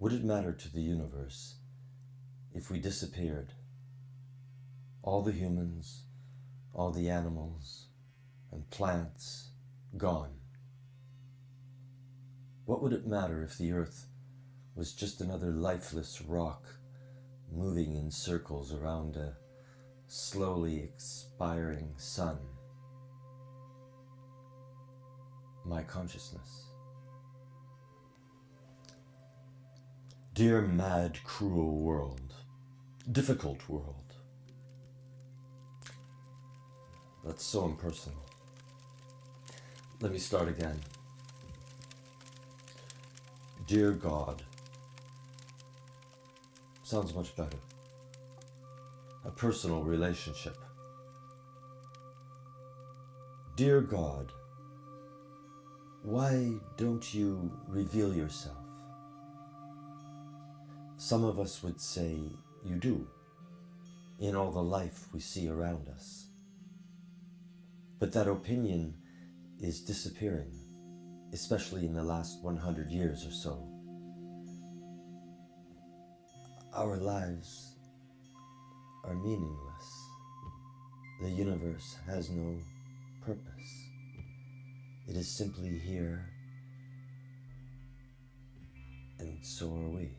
Would it matter to the universe if we disappeared? All the humans, all the animals and plants gone. What would it matter if the earth was just another lifeless rock moving in circles around a slowly expiring sun? My consciousness. Dear mad, cruel world, difficult world. That's so impersonal. Let me start again. Dear God. Sounds much better. A personal relationship. Dear God, why don't you reveal yourself? Some of us would say you do, in all the life we see around us. But that opinion is disappearing, especially in the last 100 years or so. Our lives are meaningless. The universe has no purpose. It is simply here, and so are we.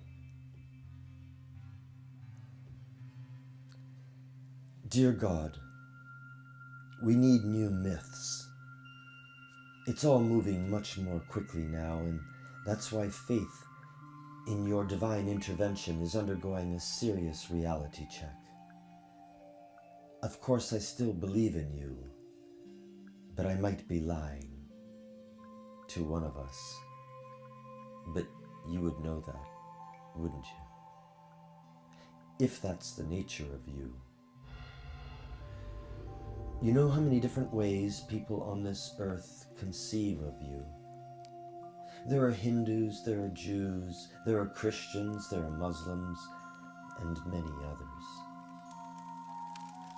Dear God, we need new myths. It's all moving much more quickly now, and that's why faith in your divine intervention is undergoing a serious reality check. Of course, I still believe in you, but I might be lying to one of us. But you would know that, wouldn't you? If that's the nature of you. You know how many different ways people on this earth conceive of you? There are Hindus, there are Jews, there are Christians, there are Muslims, and many others.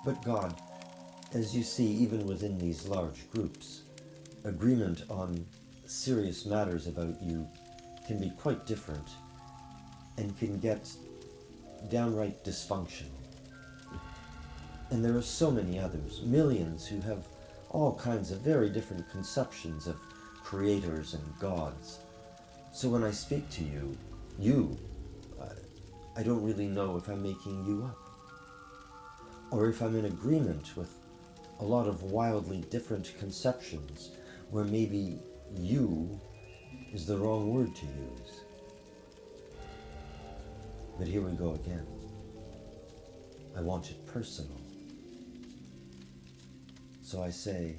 But God, as you see, even within these large groups, agreement on serious matters about you can be quite different and can get downright dysfunctional. And there are so many others, millions who have all kinds of very different conceptions of creators and gods. So when I speak to you, I don't really know if I'm making you up, or if I'm in agreement with a lot of wildly different conceptions where maybe you is the wrong word to use. But here we go again. I want it personal. So I say,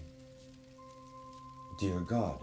Dear God,